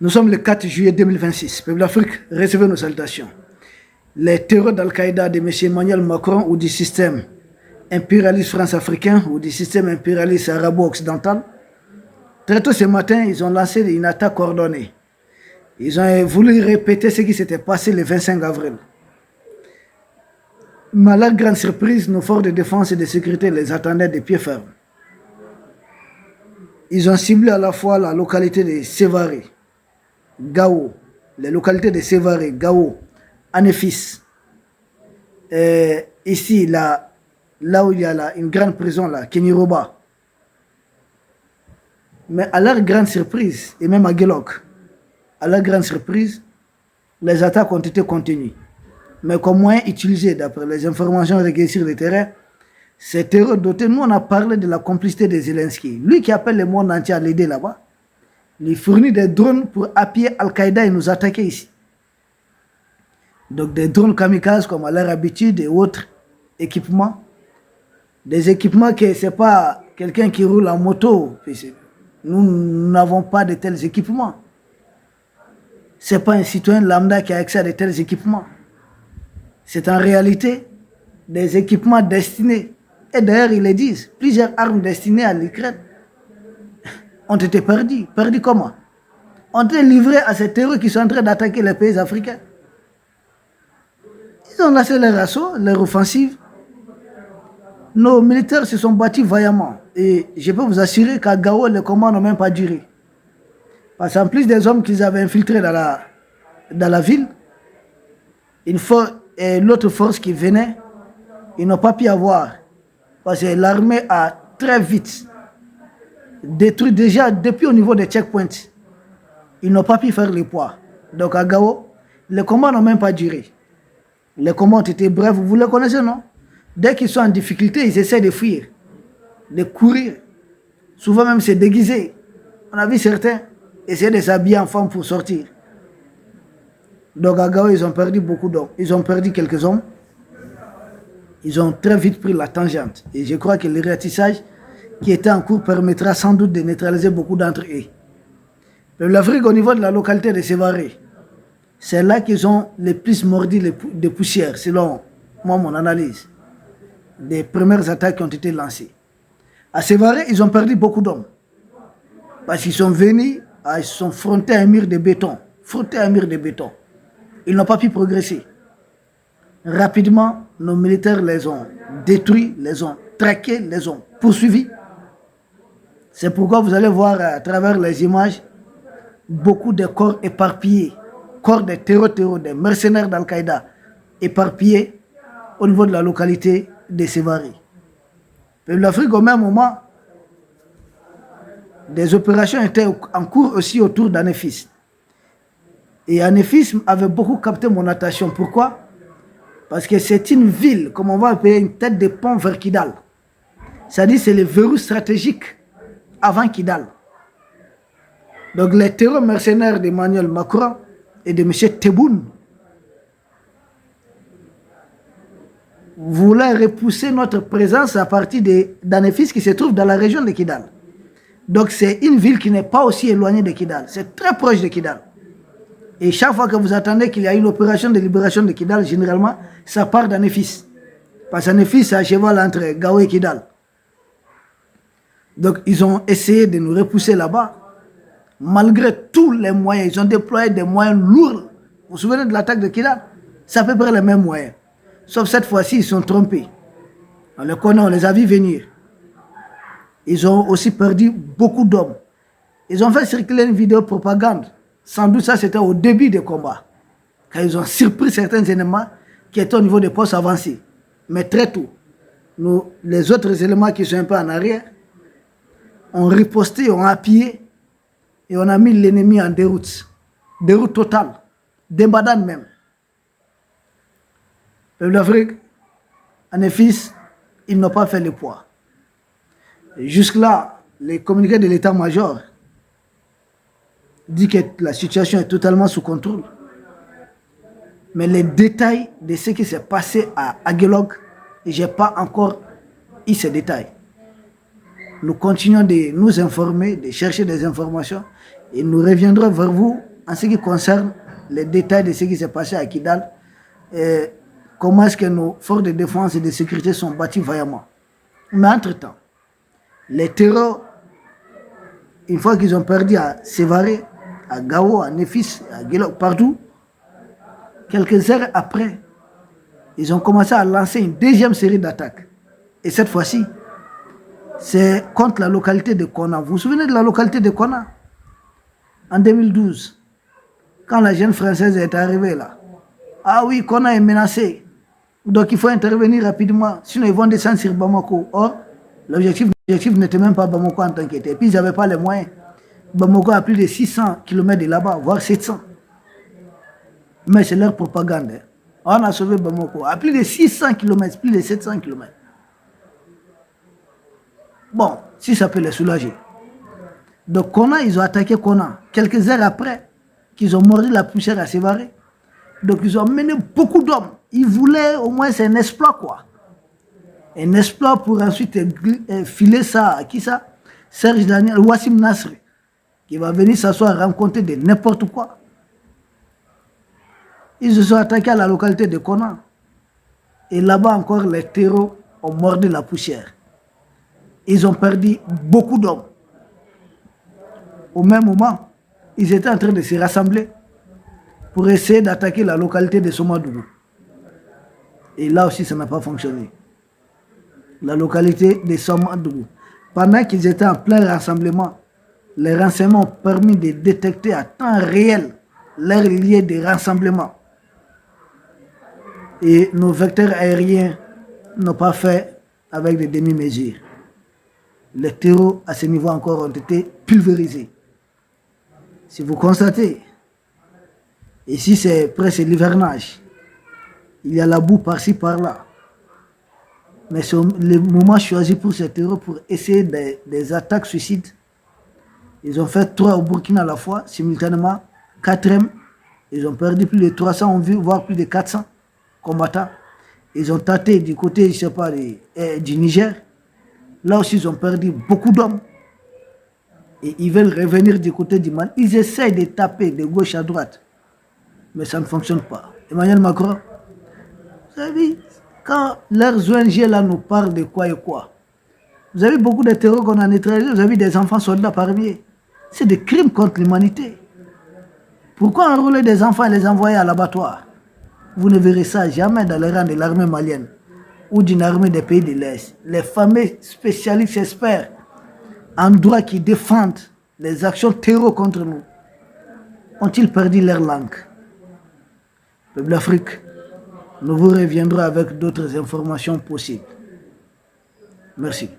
Nous sommes le 4 juillet 2026. Peuple d'Afrique, recevez nos salutations. Les terreurs d'Al-Qaïda de M. Emmanuel Macron ou du système impérialiste france-africain ou du système impérialiste arabo-occidental, très tôt ce matin, ils ont lancé une attaque coordonnée. Ils ont voulu répéter ce qui s'était passé le 25 avril. Mais à leur grande surprise, nos forces de défense et de sécurité les attendaient de pied ferme. Ils ont ciblé à la fois la localité de Sévaré, Gao, les localités de Sévaré, Gao, Anefis. Ici, là où il y a une grande prison, là, Keniroba. Mais à leur grande surprise, et même à Gelok, à leur grande surprise, les attaques ont été continues. Mais comme moyen utilisé, d'après les informations recueillies sur le terrain, ces terreurs dotées, nous on a parlé de la complicité de Zelensky. Lui qui appelle le monde entier à l'aider là-bas, il fournit des drones pour appuyer Al-Qaïda et nous attaquer ici. Donc des drones kamikazes comme à leur habitude et autres équipements. Des équipements que ce n'est pas quelqu'un qui roule en moto. Nous n'avons pas de tels équipements. Ce n'est pas un citoyen lambda qui a accès à de tels équipements. C'est en réalité des équipements destinés. Et d'ailleurs, ils le disent, plusieurs armes destinées à l'Ukraine ont été perdues. Perdues comment? Ont été livrées à ces terroristes qui sont en train d'attaquer les pays africains. Ils ont lancé leur assaut, leur offensive. Nos militaires se sont battus vaillamment. Et je peux vous assurer qu'à Gao, les combats n'ont même pas duré. Parce qu'en plus des hommes qu'ils avaient infiltrés dans la ville, l'autre force qui venait, ils n'ont pas pu avoir. Parce que l'armée a très vite détruit déjà depuis au niveau des checkpoints. Ils n'ont pas pu faire le poids. Donc à Gao, les combats n'ont même pas duré. Les combats ont été brefs, vous les connaissez, non? Dès qu'ils sont en difficulté, ils essaient de fuir, de courir. Souvent même se déguiser. On a vu certains essayer de s'habiller en femme pour sortir. Donc à Gao, ils ont perdu beaucoup d'hommes. Ils ont perdu quelques hommes. Ils ont très vite pris la tangente. Et je crois que le ratissage qui était en cours permettra sans doute de neutraliser beaucoup d'entre eux. L'Afrique, au niveau de la localité de Sévaré, c'est là qu'ils ont le plus mordu de poussière, selon moi, mon analyse, des premières attaques qui ont été lancées. À Sévaré, ils ont perdu beaucoup d'hommes. Parce qu'ils sont venus, ils sont frontés à un mur de béton. Frottés à un mur de béton. Ils n'ont pas pu progresser. Rapidement, nos militaires les ont détruits, les ont traqués, les ont poursuivis. C'est pourquoi vous allez voir à travers les images beaucoup de corps éparpillés, corps des terroristes, des mercenaires d'Al-Qaïda éparpillés au niveau de la localité de Sévaré. L'Afrique, au même moment, des opérations étaient en cours aussi autour d'Anefis. Et Anefis avait beaucoup capté mon attention. Pourquoi? Parce que c'est une ville, comme on va appeler, une tête de pont vers Kidal. C'est-à-dire c'est le verrou stratégique avant Kidal. Donc les terreurs mercenaires d'Emmanuel Macron et de M. Tebboune voulaient repousser notre présence à partir d'Anefis qui se trouve dans la région de Kidal. Donc c'est une ville qui n'est pas aussi éloignée de Kidal. C'est très proche de Kidal. Et chaque fois que vous attendez qu'il y a une opération de libération de Kidal, généralement, ça part d'Anefis. Parce qu'Anefis, c'est à cheval entre Gao et Kidal. Donc, ils ont essayé de nous repousser là-bas. Malgré tous les moyens, ils ont déployé des moyens lourds. Vous vous souvenez de l'attaque de Kidal? C'est à peu près les mêmes moyens. Sauf cette fois-ci, ils sont trompés. On les connaît, on les a vus venir. Ils ont aussi perdu beaucoup d'hommes. Ils ont fait circuler une vidéo propagande. Sans doute ça c'était au début des combats. Quand ils ont surpris certains éléments qui étaient au niveau des postes avancés. Mais très tôt, les autres éléments qui sont un peu en arrière, ont riposté, ont appuyé et on a mis l'ennemi en déroute. Déroute totale. Dembadane même. L'Afrique, en effet, ils n'ont pas fait le poids. Jusque-là, les communiqués de l'état-major dit que la situation est totalement sous contrôle. Mais les détails de ce qui s'est passé à Gelok, je n'ai pas encore eu ces détails. Nous continuons de nous informer, de chercher des informations et nous reviendrons vers vous en ce qui concerne les détails de ce qui s'est passé à Kidal, comment est-ce que nos forces de défense et de sécurité sont battues vaillamment. Mais entre-temps, les terreurs, une fois qu'ils ont perdu à Sévaré, à Gao, à Nefis, à Guélok, partout, quelques heures après, ils ont commencé à lancer une deuxième série d'attaques. Et cette fois-ci, c'est contre la localité de Kona. Vous vous souvenez de la localité de Kona? En 2012, quand la jeune française est arrivée là. Ah oui, Kona est menacée. Donc il faut intervenir rapidement, sinon ils vont descendre sur Bamako. Or, l'objectif n'était même pas Bamako en tant qu'était. Et puis ils n'avaient pas les moyens. Bamako a plus de 600 km de là-bas, voire 700. Mais c'est leur propagande. Hein. On a sauvé Bamako à plus de 600 km, plus de 700 km. Bon, si ça peut les soulager. Donc Kona, ils ont attaqué Kona. Quelques heures après, qu'ils ont mordu la poussière à Sévaré. Donc ils ont mené beaucoup d'hommes. Ils voulaient au moins, c'est un exploit quoi. Un exploit pour ensuite filer ça à qui ça? Serge Daniel, Wassim Nasr, qui va venir s'asseoir raconter de n'importe quoi. Ils se sont attaqués à la localité de Kona. Et là-bas encore, les terreaux ont mordu la poussière. Ils ont perdu beaucoup d'hommes. Au même moment, ils étaient en train de se rassembler pour essayer d'attaquer la localité de Somadougou. Et là aussi, ça n'a pas fonctionné. La localité de Somadougou. Pendant qu'ils étaient en plein rassemblement, les renseignements ont permis de détecter à temps réel leur lieu de rassemblement. Et nos vecteurs aériens n'ont pas fait avec des demi-mesures. Les terreaux à ce niveau encore ont été pulvérisés. Si vous constatez, ici c'est presque l'hivernage, il y a la boue par-ci par-là. Mais c'est le moment choisi pour ces terreaux pour essayer des attaques suicides. Ils ont fait 3 au Burkina à la fois, simultanément, 4e, ils ont perdu plus de 300, voire plus de 400 combattants. Ils ont tâté du côté, je ne sais pas, du Niger. Là aussi, ils ont perdu beaucoup d'hommes. Et ils veulent revenir du côté du Mali. Ils essayent de taper de gauche à droite. Mais ça ne fonctionne pas. Emmanuel Macron, vous avez vu, quand leurs ONG là nous parlent de quoi et quoi, vous avez beaucoup de terreurs qu'on a neutralisés, vous avez des enfants soldats parmi eux. C'est des crimes contre l'humanité. Pourquoi enrôler des enfants et les envoyer à l'abattoir? Vous ne verrez ça jamais dans les rangs de l'armée malienne ou d'une armée des pays de l'Est. Les fameux spécialistes experts en droit qui défendent les actions terroristes contre nous ont-ils perdu leur langue? Peuple d'Afrique, nous vous reviendrons avec d'autres informations possibles. Merci.